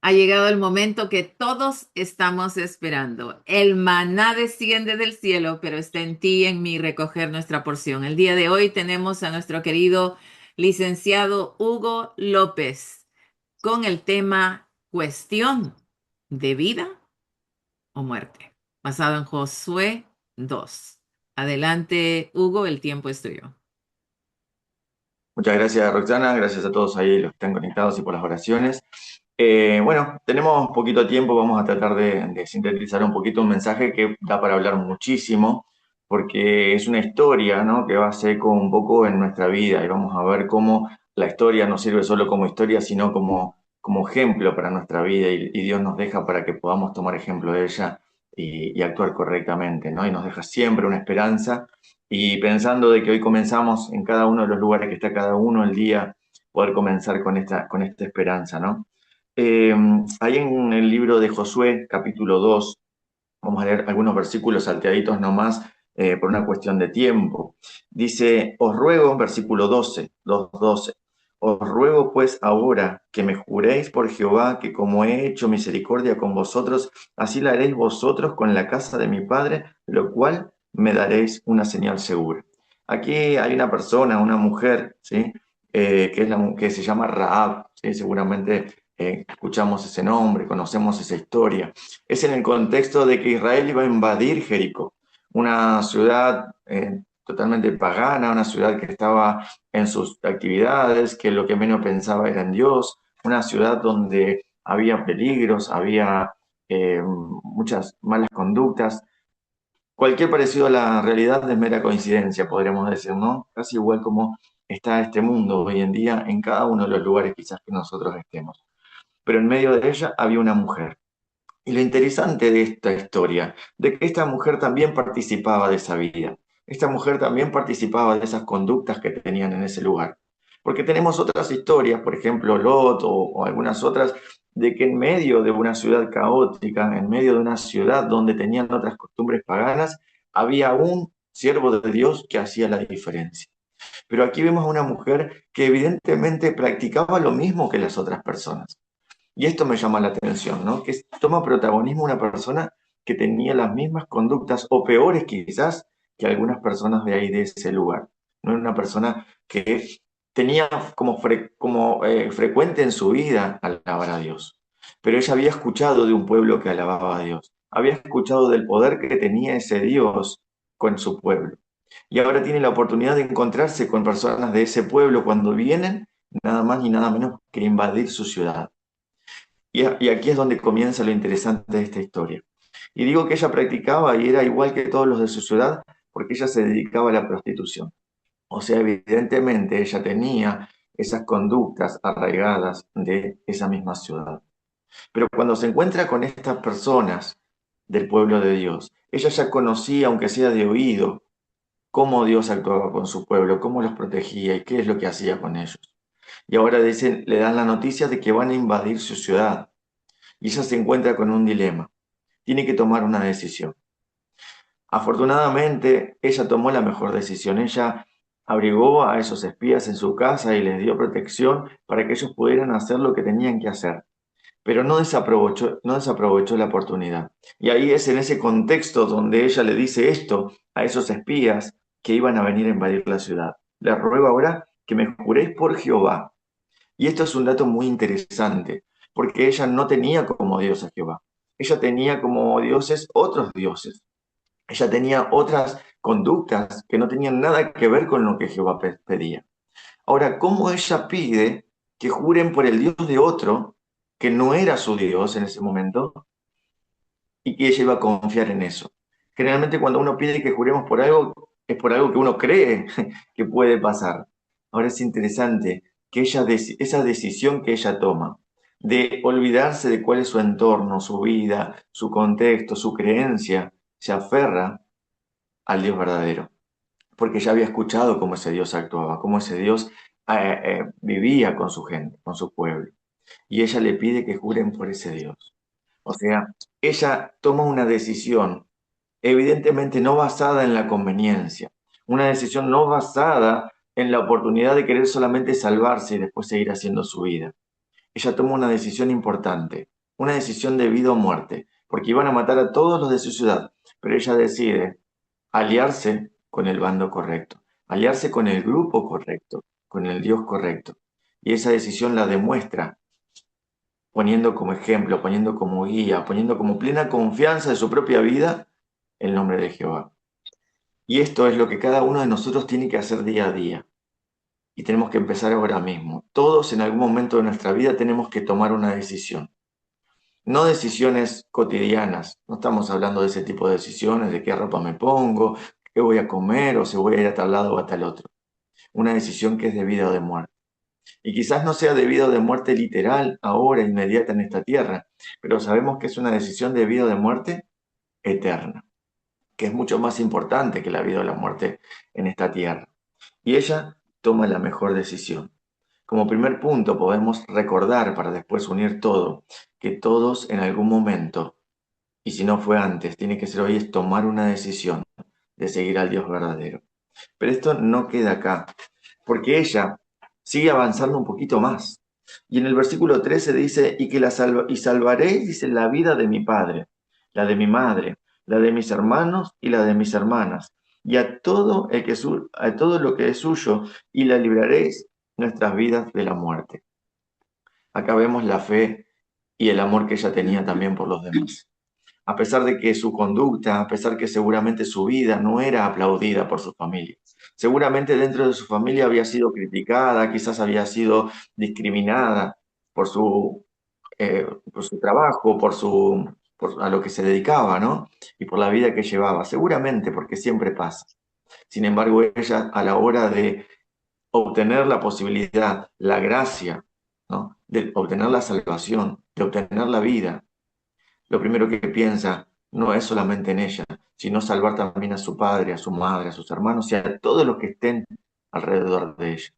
Ha llegado el momento que todos estamos esperando. El maná desciende del cielo, pero está en ti y en mí recoger nuestra porción. El día de hoy tenemos a nuestro querido licenciado Hugo López con el tema cuestión de vida o muerte, basado en Josué 2. Adelante, Hugo, el tiempo es tuyo. Muchas gracias, Roxana. Gracias a todos ahí los que están conectados y por las oraciones. Bueno, tenemos poquito tiempo. Vamos a tratar de sintetizar un poquito un mensaje que da para hablar muchísimo, porque es una historia, ¿no?, que va a ser como un poco en nuestra vida y vamos a ver cómo la historia no sirve solo como historia, sino como ejemplo para nuestra vida y Dios nos deja para que podamos tomar ejemplo de ella y actuar correctamente, ¿no? Y nos deja siempre una esperanza y pensando de que hoy comenzamos en cada uno de los lugares que está cada uno el día, poder comenzar con esta esperanza, ¿no? Eh, Ahí en el libro de Josué, capítulo 2, vamos a leer algunos versículos salteaditos nomás por una cuestión de tiempo. Dice, os ruego, versículo 12, 2:12, os ruego pues ahora que me juréis por Jehová que como he hecho misericordia con vosotros, así la haréis vosotros con la casa de mi padre, lo cual me daréis una señal segura. Aquí hay una persona, una mujer, ¿sí? Que se llama Rahab, ¿sí? Seguramente escuchamos ese nombre, conocemos esa historia. Es en el contexto de que Israel iba a invadir Jericó, una ciudad totalmente pagana, una ciudad que estaba en sus actividades, que lo que menos pensaba era en Dios, una ciudad donde había peligros, había muchas malas conductas. Cualquier parecido a la realidad es mera coincidencia, podríamos decir, ¿no? Casi igual como está este mundo hoy en día en cada uno de los lugares quizás que nosotros estemos. Pero en medio de ella había una mujer. Y lo interesante de esta historia, de que esta mujer también participaba de esa vida, esta mujer también participaba de esas conductas que tenían en ese lugar. Porque tenemos otras historias, por ejemplo, Lot o algunas otras, de que en medio de una ciudad caótica, en medio de una ciudad donde tenían otras costumbres paganas, había un siervo de Dios que hacía la diferencia. Pero aquí vemos a una mujer que evidentemente practicaba lo mismo que las otras personas. Y esto me llama la atención, ¿no? Que toma protagonismo una persona que tenía las mismas conductas o peores quizás que algunas personas de ahí de ese lugar. No era una persona que tenía como frecuente en su vida alabar a Dios. Pero ella había escuchado de un pueblo que alababa a Dios. Había escuchado del poder que tenía ese Dios con su pueblo. Y ahora tiene la oportunidad de encontrarse con personas de ese pueblo cuando vienen nada más ni nada menos que invadir su ciudad. Y aquí es donde comienza lo interesante de esta historia. Y digo que ella practicaba y era igual que todos los de su ciudad porque ella se dedicaba a la prostitución. O sea, evidentemente ella tenía esas conductas arraigadas de esa misma ciudad. Pero cuando se encuentra con estas personas del pueblo de Dios, ella ya conocía, aunque sea de oído, cómo Dios actuaba con su pueblo, cómo los protegía y qué es lo que hacía con ellos. Y ahora dicen, le dan la noticia de que van a invadir su ciudad y ella se encuentra con un dilema. Tiene que tomar una decisión. Afortunadamente, ella tomó la mejor decisión. Ella abrigó a esos espías en su casa y les dio protección para que ellos pudieran hacer lo que tenían que hacer. Pero no desaprovechó la oportunidad. Y ahí es en ese contexto donde ella le dice esto a esos espías que iban a venir a invadir la ciudad. Les ruego ahora que me juréis por Jehová. Y esto es un dato muy interesante, porque ella no tenía como Dios a Jehová. Ella tenía como dioses otros dioses. Ella tenía otras conductas que no tenían nada que ver con lo que Jehová pedía. Ahora, ¿cómo ella pide que juren por el Dios de otro, que no era su Dios en ese momento, y que ella iba a confiar en eso? Generalmente cuando uno pide que juremos por algo, es por algo que uno cree que puede pasar. Ahora es interesante que esa decisión que ella toma de olvidarse de cuál es su entorno, su vida, su contexto, su creencia, se aferra al Dios verdadero, porque ya había escuchado cómo ese Dios actuaba, cómo ese Dios vivía con su gente, con su pueblo. Y ella le pide que juren por ese Dios. O sea, ella toma una decisión evidentemente no basada en la conveniencia, una decisión no basada en la oportunidad de querer solamente salvarse y después seguir haciendo su vida. Ella toma una decisión importante. una decisión de vida o muerte, porque iban a matar a todos los de su ciudad, pero ella decide aliarse con el bando correcto, aliarse con el grupo correcto, con el Dios correcto. Y esa decisión la demuestra poniendo como ejemplo, poniendo como guía, poniendo como plena confianza de su propia vida el nombre de Jehová. Y esto es lo que cada uno de nosotros tiene que hacer día a día. Y tenemos que empezar ahora mismo. Todos en algún momento de nuestra vida tenemos que tomar una decisión. No decisiones cotidianas. No estamos hablando de ese tipo de decisiones, de qué ropa me pongo, qué voy a comer o si voy a ir a tal lado o a tal otro. Una decisión que es de vida o de muerte. Y quizás no sea de vida o de muerte literal, ahora, inmediata en esta tierra, pero sabemos que es una decisión de vida o de muerte eterna, que es mucho más importante que la vida o la muerte en esta tierra. Y ella toma la mejor decisión. Como primer punto podemos recordar, para después unir todo, que todos en algún momento, y si no fue antes, tiene que ser hoy, es tomar una decisión de seguir al Dios verdadero. Pero esto no queda acá, porque ella sigue avanzando un poquito más. Y en el versículo 13 dice, y salvaréis, dice, la vida de mi padre, la de mi madre, la de mis hermanos y la de mis hermanas, y a todo lo que es suyo, y la libraréis nuestras vidas de la muerte. Acá vemos la fe y el amor que ella tenía también por los demás. A pesar de que su conducta, a pesar que seguramente su vida no era aplaudida por su familia. Seguramente dentro de su familia había sido criticada, quizás había sido discriminada por por su trabajo, a lo que se dedicaba, ¿no? Y por la vida que llevaba. Seguramente, porque siempre pasa. Sin embargo, ella a la hora de obtener la posibilidad, la gracia, ¿no? De obtener la salvación, de obtener la vida, lo primero que piensa no es solamente en ella, sino salvar también a su padre, a su madre, a sus hermanos y a todos los que estén alrededor de ella.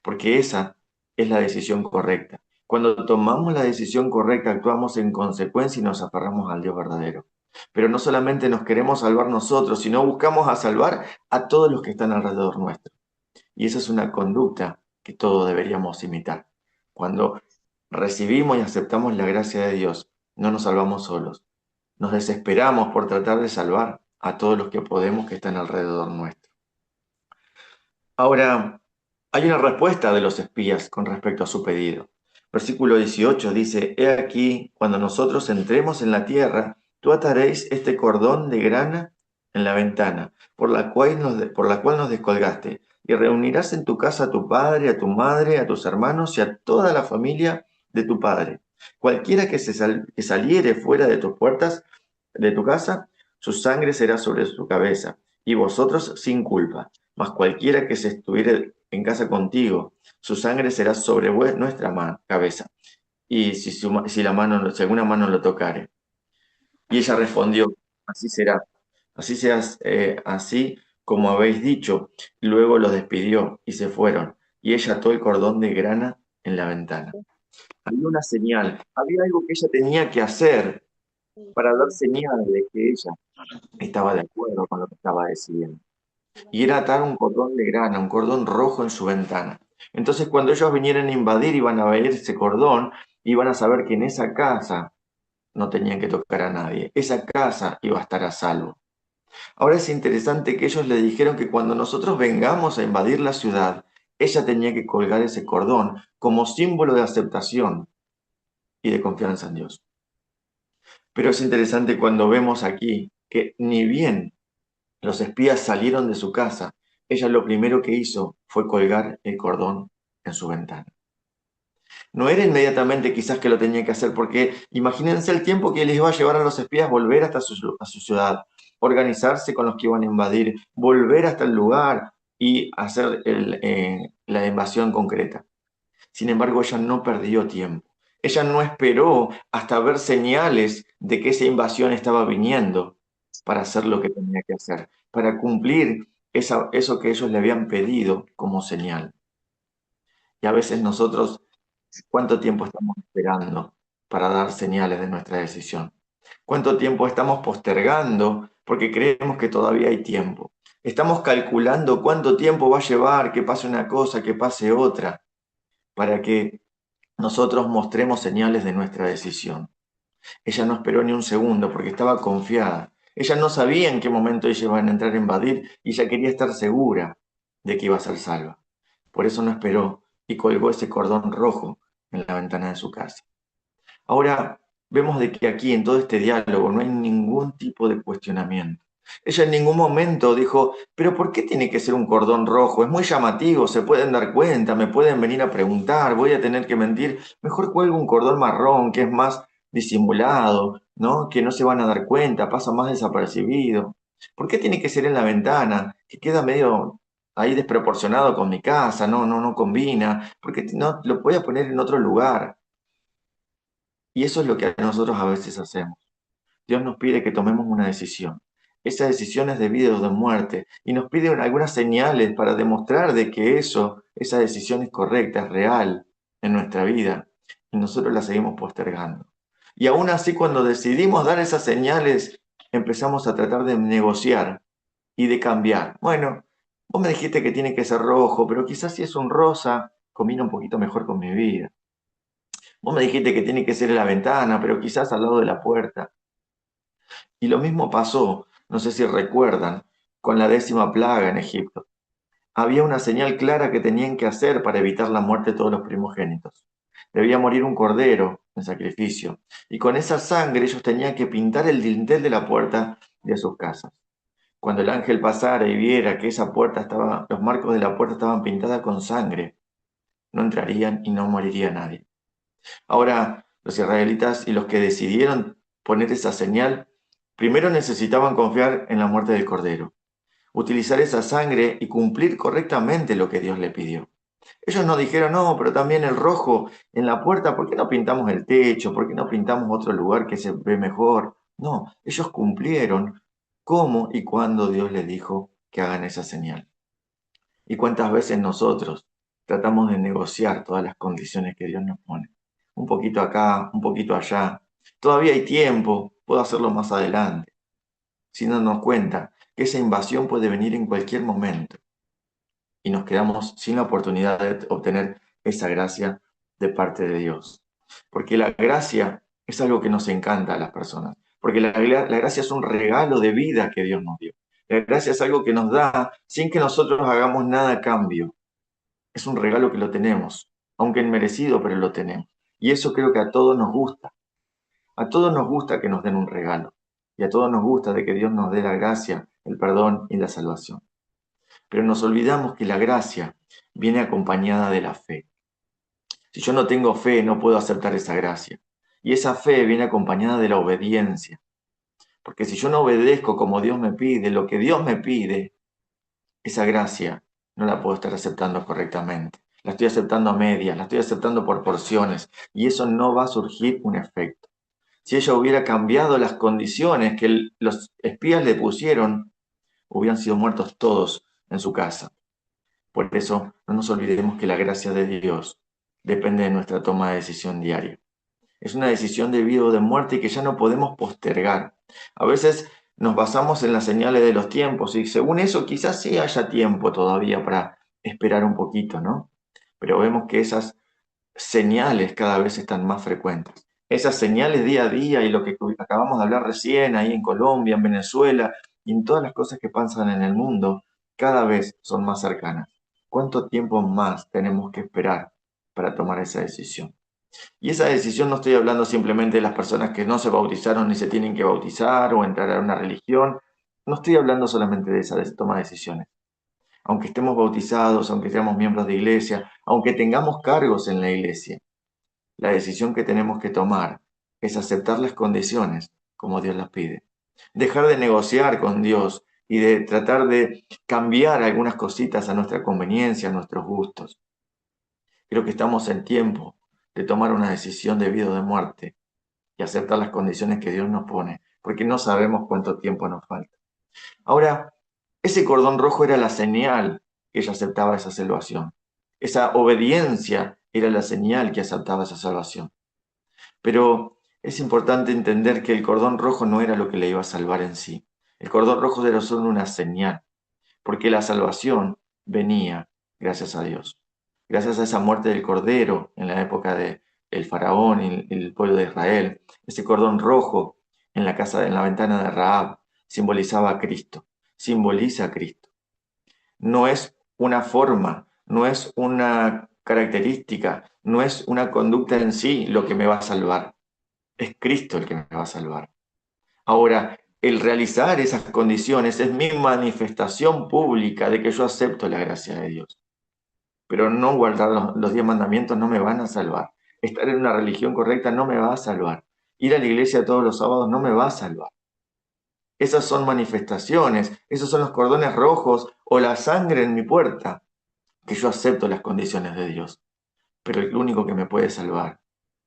Porque esa es la decisión correcta. Cuando tomamos la decisión correcta, actuamos en consecuencia y nos aferramos al Dios verdadero. Pero no solamente nos queremos salvar nosotros, sino buscamos a salvar a todos los que están alrededor nuestro. Y esa es una conducta que todos deberíamos imitar. Cuando recibimos y aceptamos la gracia de Dios, no nos salvamos solos. Nos desesperamos por tratar de salvar a todos los que podemos que están alrededor nuestro. Ahora, hay una respuesta de los espías con respecto a su pedido. Versículo 18 dice, He aquí, cuando nosotros entremos en la tierra, tú ataréis este cordón de grana en la ventana, por la cual nos descolgaste, y reunirás en tu casa a tu padre, a tu madre, a tus hermanos y a toda la familia de tu padre. Cualquiera que saliere fuera de tus puertas, de tu casa, su sangre será sobre su cabeza, y vosotros sin culpa. Mas cualquiera que se estuviere en casa contigo, su sangre será sobre nuestra cabeza, y si alguna mano lo tocare. Y ella respondió, así será, así como habéis dicho. Luego los despidió y se fueron, y ella ató el cordón de grana en la ventana. Había una señal, había algo que ella tenía que hacer para dar señal de que ella estaba de acuerdo con lo que estaba decidiendo. Y era atar un cordón de grana, un cordón rojo en su ventana. Entonces, cuando ellos vinieran a invadir, iban a ver ese cordón, iban a saber que en esa casa no tenían que tocar a nadie. Esa casa iba a estar a salvo. Ahora es interesante que ellos le dijeron que cuando nosotros vengamos a invadir la ciudad, ella tenía que colgar ese cordón como símbolo de aceptación y de confianza en Dios. Pero es interesante cuando vemos aquí que ni bien los espías salieron de su casa, ella lo primero que hizo fue colgar el cordón en su ventana. No era inmediatamente quizás que lo tenía que hacer, porque imagínense el tiempo que les iba a llevar a los espías volver hasta a su ciudad, organizarse con los que iban a invadir, volver hasta el lugar y hacer la invasión concreta. Sin embargo, ella no perdió tiempo. Ella no esperó hasta ver señales de que esa invasión estaba viniendo para hacer lo que tenía que hacer, para cumplir eso que ellos le habían pedido como señal. Y a veces nosotros, ¿cuánto tiempo estamos esperando para dar señales de nuestra decisión? ¿Cuánto tiempo estamos postergando porque creemos que todavía hay tiempo? Estamos calculando cuánto tiempo va a llevar que pase una cosa, que pase otra, para que nosotros mostremos señales de nuestra decisión. Ella no esperó ni un segundo porque estaba confiada. Ella no sabía en qué momento ellos iban a entrar a invadir y ella quería estar segura de que iba a ser salva. Por eso no esperó y colgó ese cordón rojo en la ventana de su casa. Ahora vemos de que aquí en todo este diálogo no hay ningún tipo de cuestionamiento. Ella en ningún momento dijo, pero ¿por qué tiene que ser un cordón rojo? Es muy llamativo, se pueden dar cuenta, me pueden venir a preguntar, voy a tener que mentir. Mejor cuelgo un cordón marrón que es más disimulado, ¿no? Que no se van a dar cuenta, pasa más desapercibido. ¿Por qué tiene que ser en la ventana? Que queda medio ahí desproporcionado con mi casa, no combina. ¿Por qué no lo voy a poner en otro lugar? Y eso es lo que nosotros a veces hacemos. Dios nos pide que tomemos una decisión. Esa decisión es de vida o de muerte y nos pide algunas señales para demostrar de que esa decisión es correcta, es real en nuestra vida y nosotros la seguimos postergando. Y aún así cuando decidimos dar esas señales empezamos a tratar de negociar y de cambiar. Bueno, vos me dijiste que tiene que ser rojo, pero quizás si es un rosa combina un poquito mejor con mi vida. Vos me dijiste que tiene que ser en la ventana, pero quizás al lado de la puerta. Y lo mismo pasó, no sé si recuerdan, con la 10ª plaga en Egipto. Había una señal clara que tenían que hacer para evitar la muerte de todos los primogénitos. Debía morir un cordero en sacrificio, y con esa sangre ellos tenían que pintar el dintel de la puerta de sus casas. Cuando el ángel pasara y viera que esa puerta estaba, los marcos de la puerta estaban pintadas con sangre, no entrarían y no moriría nadie. Ahora, los israelitas y los que decidieron poner esa señal, primero necesitaban confiar en la muerte del Cordero, utilizar esa sangre y cumplir correctamente lo que Dios le pidió. Ellos no dijeron, no, pero también el rojo en la puerta, ¿por qué no pintamos el techo? ¿Por qué no pintamos otro lugar que se ve mejor? No, ellos cumplieron cómo y cuándo Dios les dijo que hagan esa señal. ¿Y cuántas veces nosotros tratamos de negociar todas las condiciones que Dios nos pone? Un poquito acá, un poquito allá. Todavía hay tiempo, puedo hacerlo más adelante. Sin darnos cuenta que esa invasión puede venir en cualquier momento y nos quedamos sin la oportunidad de obtener esa gracia de parte de Dios. Porque la gracia es algo que nos encanta a las personas. Porque la gracia es un regalo de vida que Dios nos dio. La gracia es algo que nos da sin que nosotros hagamos nada a cambio. Es un regalo que lo tenemos, aunque inmerecido, pero lo tenemos. Y eso creo que a todos nos gusta. A todos nos gusta que nos den un regalo. Y a todos nos gusta de que Dios nos dé la gracia, el perdón y la salvación. Pero nos olvidamos que la gracia viene acompañada de la fe. Si yo no tengo fe, no puedo aceptar esa gracia. Y esa fe viene acompañada de la obediencia. Porque si yo no obedezco como Dios me pide, lo que Dios me pide, esa gracia no la puedo estar aceptando correctamente. La estoy aceptando a medias, la estoy aceptando por porciones y eso no va a surgir un efecto. Si ella hubiera cambiado las condiciones que los espías le pusieron, hubieran sido muertos todos en su casa. Por eso no nos olvidemos que la gracia de Dios depende de nuestra toma de decisión diaria. Es una decisión de vida o de muerte que ya no podemos postergar. A veces nos basamos en las señales de los tiempos y según eso quizás sí haya tiempo todavía para esperar un poquito, ¿no? Pero vemos que esas señales cada vez están más frecuentes. Esas señales día a día y lo que acabamos de hablar recién ahí en Colombia, en Venezuela y en todas las cosas que pasan en el mundo, cada vez son más cercanas. ¿Cuánto tiempo más tenemos que esperar para tomar esa decisión? Y esa decisión no estoy hablando simplemente de las personas que no se bautizaron ni se tienen que bautizar o entrar a una religión. No estoy hablando solamente de esa toma de decisiones. Aunque estemos bautizados, aunque seamos miembros de iglesia, aunque tengamos cargos en la iglesia, la decisión que tenemos que tomar es aceptar las condiciones como Dios las pide. Dejar de negociar con Dios y de tratar de cambiar algunas cositas a nuestra conveniencia, a nuestros gustos. Creo que estamos en tiempo de tomar una decisión de vida o de muerte y aceptar las condiciones que Dios nos pone, porque no sabemos cuánto tiempo nos falta. Ahora, ese cordón rojo era la señal que ella aceptaba esa salvación. Esa obediencia era la señal que aceptaba esa salvación. Pero es importante entender que el cordón rojo no era lo que le iba a salvar en sí. El cordón rojo era solo una señal, porque la salvación venía gracias a Dios. Gracias a esa muerte del Cordero en la época de el faraón y el pueblo de Israel. Ese cordón rojo en la casa, en la ventana de Rahab, simbolizaba a Cristo, simboliza a Cristo. No es una forma, no es una característica, no es una conducta en sí lo que me va a salvar. Es Cristo el que me va a salvar. Ahora, el realizar esas condiciones es mi manifestación pública de que yo acepto la gracia de Dios. Pero no guardar los 10 mandamientos no me van a salvar. Estar en una religión correcta no me va a salvar. Ir a la iglesia todos los sábados no me va a salvar. Esas son manifestaciones, esos son los cordones rojos o la sangre en mi puerta, que yo acepto las condiciones de Dios. Pero el único que me puede salvar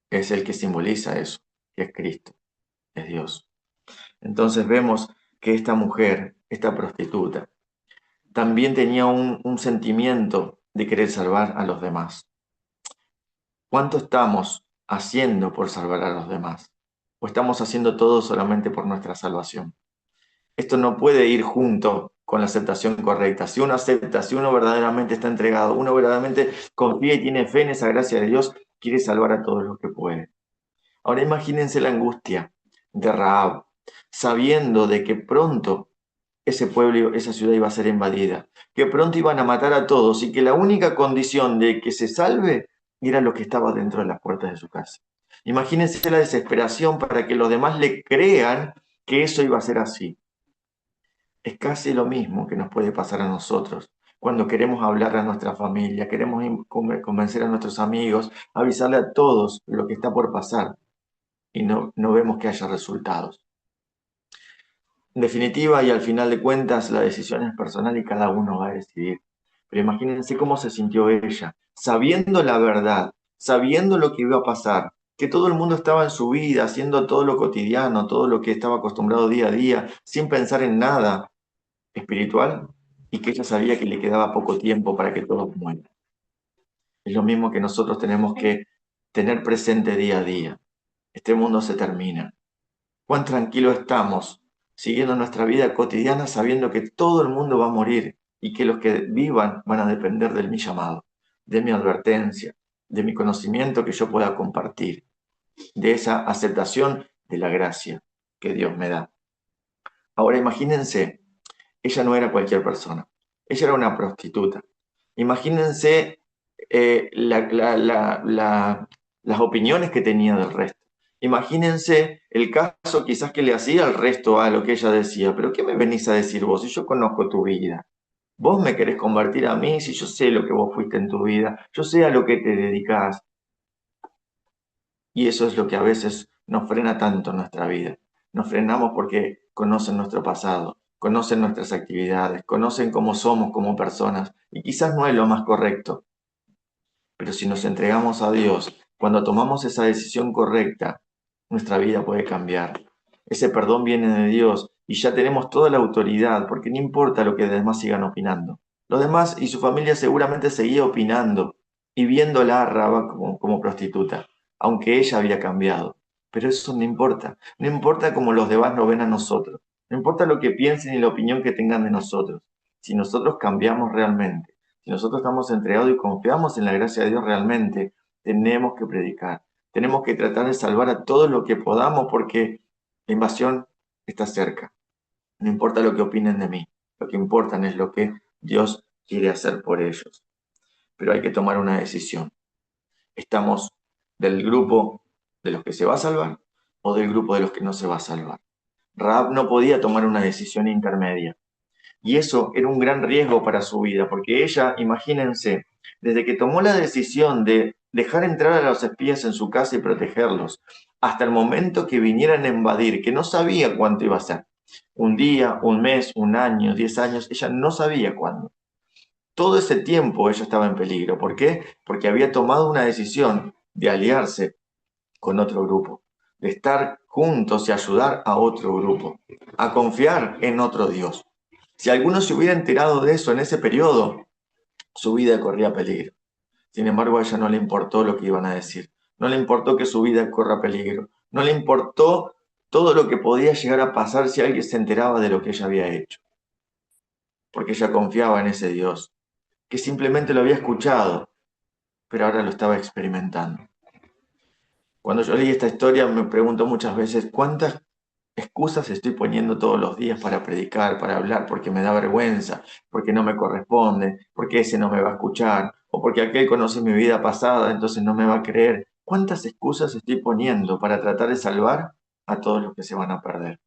es el que simboliza eso, que es Cristo, es Dios. Entonces vemos que esta mujer, esta prostituta, también tenía un sentimiento de querer salvar a los demás. ¿Cuánto estamos haciendo por salvar a los demás? ¿O estamos haciendo todo solamente por nuestra salvación? Esto no puede ir junto con la aceptación correcta. Si uno acepta, si uno verdaderamente está entregado, uno verdaderamente confía y tiene fe en esa gracia de Dios, quiere salvar a todos los que puede. Ahora imagínense la angustia de Rahab, sabiendo de que pronto ese pueblo, esa ciudad iba a ser invadida, que pronto iban a matar a todos y que la única condición de que se salve era lo que estaba dentro de las puertas de su casa. Imagínense la desesperación para que los demás le crean que eso iba a ser así. Es casi lo mismo que nos puede pasar a nosotros cuando queremos hablar a nuestra familia, queremos convencer a nuestros amigos, avisarle a todos lo que está por pasar y no vemos que haya resultados. En definitiva y al final de cuentas, la decisión es personal y cada uno va a decidir. Pero imagínense cómo se sintió ella, sabiendo la verdad, sabiendo lo que iba a pasar, que todo el mundo estaba en su vida, haciendo todo lo cotidiano, todo lo que estaba acostumbrado día a día, sin pensar en nada espiritual, y que ella sabía que le quedaba poco tiempo para que todos mueran. Es lo mismo que nosotros tenemos que tener presente día a día. Este mundo se termina. Cuán tranquilo estamos siguiendo nuestra vida cotidiana sabiendo que todo el mundo va a morir y que los que vivan van a depender de mi llamado, de mi advertencia, de mi conocimiento que yo pueda compartir, de esa aceptación de la gracia que Dios me da. Ahora imagínense, ella no era cualquier persona, ella era una prostituta. Imagínense las opiniones que tenía del resto. Imagínense el caso quizás que le hacía al resto a lo que ella decía, pero ¿qué me venís a decir vos si yo conozco tu vida? Vos me querés convertir a mí si yo sé lo que vos fuiste en tu vida, yo sé a lo que te dedicás. Y eso es lo que a veces nos frena tanto en nuestra vida. Nos frenamos porque conocen nuestro pasado, conocen nuestras actividades, conocen cómo somos como personas y quizás no es lo más correcto. Pero si nos entregamos a Dios, cuando tomamos esa decisión correcta, nuestra vida puede cambiar. Ese perdón viene de Dios y ya tenemos toda la autoridad, porque no importa lo que los demás sigan opinando. Los demás y su familia seguramente seguía opinando y viéndola a Raba como prostituta, aunque ella había cambiado. Pero eso no importa. No importa cómo los demás nos ven a nosotros. No importa lo que piensen y la opinión que tengan de nosotros. Si nosotros cambiamos realmente, si nosotros estamos entregados y confiamos en la gracia de Dios realmente, tenemos que predicar. Tenemos que tratar de salvar a todo lo que podamos porque la invasión está cerca. No importa lo que opinen de mí. Lo que importa es lo que Dios quiere hacer por ellos. Pero hay que tomar una decisión. ¿Estamos del grupo de los que se va a salvar o del grupo de los que no se va a salvar? Rahab no podía tomar una decisión intermedia. Y eso era un gran riesgo para su vida, porque ella, imagínense, desde que tomó la decisión de dejar entrar a los espías en su casa y protegerlos, hasta el momento que vinieran a invadir, que no sabía cuánto iba a ser, un día, un mes, un año, 10 años, ella no sabía cuándo. Todo ese tiempo ella estaba en peligro. ¿Por qué? Porque había tomado una decisión de aliarse con otro grupo, de estar juntos y ayudar a otro grupo, a confiar en otro Dios. Si alguno se hubiera enterado de eso en ese periodo, su vida corría peligro. Sin embargo, a ella no le importó lo que iban a decir. No le importó que su vida corra peligro. No le importó todo lo que podía llegar a pasar si alguien se enteraba de lo que ella había hecho. Porque ella confiaba en ese Dios, que simplemente lo había escuchado, pero ahora lo estaba experimentando. Cuando yo leí esta historia me pregunto muchas veces cuántas excusas estoy poniendo todos los días para predicar, para hablar, porque me da vergüenza, porque no me corresponde, porque ese no me va a escuchar, o porque aquel conoce mi vida pasada, entonces no me va a creer. ¿Cuántas excusas estoy poniendo para tratar de salvar a todos los que se van a perder?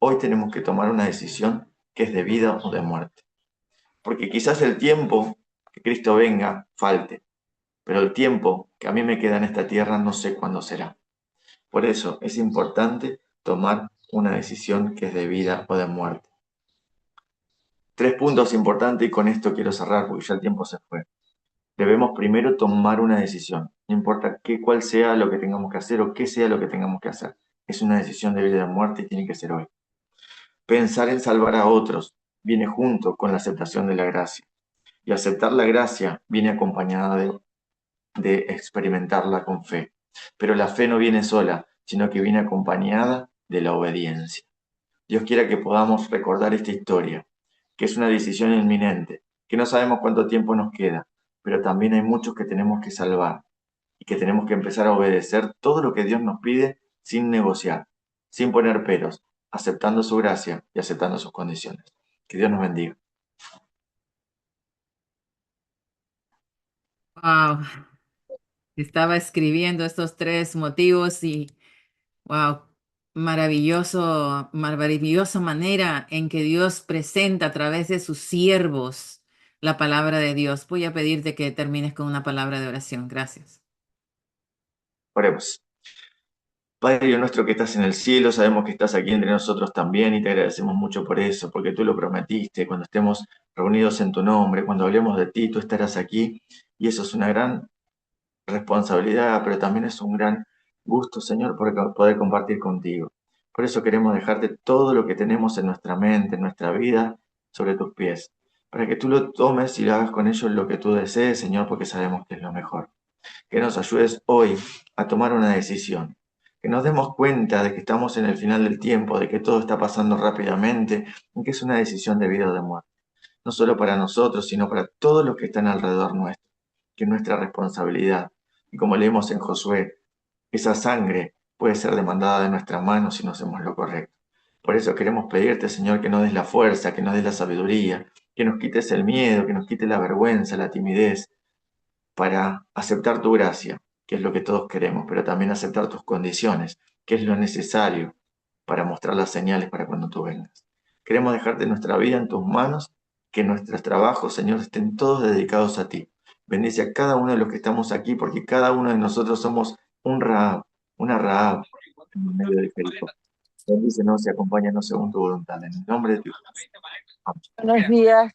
Hoy tenemos que tomar una decisión que es de vida o de muerte. Porque quizás el tiempo que Cristo venga falte, pero el tiempo que a mí me queda en esta tierra no sé cuándo será. Por eso es importante tomar una decisión que es de vida o de muerte. 3 puntos importantes y con esto quiero cerrar porque ya el tiempo se fue. Debemos primero tomar una decisión, no importa cuál sea lo que tengamos que hacer o qué sea lo que tengamos que hacer. Es una decisión de vida o de muerte y tiene que ser hoy. Pensar en salvar a otros viene junto con la aceptación de la gracia. Y aceptar la gracia viene acompañada de experimentarla con fe. Pero la fe no viene sola, sino que viene acompañada de la obediencia. Dios quiera que podamos recordar esta historia, que es una decisión inminente, que no sabemos cuánto tiempo nos queda, pero también hay muchos que tenemos que salvar y que tenemos que empezar a obedecer todo lo que Dios nos pide sin negociar, sin poner peros, aceptando su gracia y aceptando sus condiciones. Que Dios nos bendiga. Wow, estaba escribiendo estos tres motivos y wow, maravillosa manera en que Dios presenta a través de sus siervos la palabra de Dios. Voy a pedirte que termines con una palabra de oración. Gracias. Oremos. Padre nuestro que estás en el cielo, sabemos que estás aquí entre nosotros también y te agradecemos mucho por eso, porque tú lo prometiste, cuando estemos reunidos en tu nombre, cuando hablemos de ti, tú estarás aquí y eso es una gran responsabilidad, pero también es un gran gusto, Señor, poder compartir contigo. Por eso queremos dejarte todo lo que tenemos en nuestra mente, en nuestra vida, sobre tus pies, para que tú lo tomes y lo hagas con ellos lo que tú desees, Señor, porque sabemos que es lo mejor. Que nos ayudes hoy a tomar una decisión, que nos demos cuenta de que estamos en el final del tiempo, de que todo está pasando rápidamente y que es una decisión de vida o de muerte, no solo para nosotros, sino para todos los que están alrededor nuestro, que es nuestra responsabilidad. Y como leemos en Josué, esa sangre puede ser demandada de nuestras manos si no hacemos lo correcto. Por eso queremos pedirte, Señor, que nos des la fuerza, que nos des la sabiduría, que nos quites el miedo, que nos quites la vergüenza, la timidez, para aceptar tu gracia, que es lo que todos queremos, pero también aceptar tus condiciones, que es lo necesario para mostrar las señales para cuando tú vengas. Queremos dejarte nuestra vida en tus manos, que nuestros trabajos, Señor, estén todos dedicados a ti. Bendice a cada uno de los que estamos aquí, porque cada uno de nosotros somos un Rahab, una Rahab en medio de Jericó. Bendícenos y acompáñanos según tu voluntad. En el nombre de Dios. Amén. Buenos días.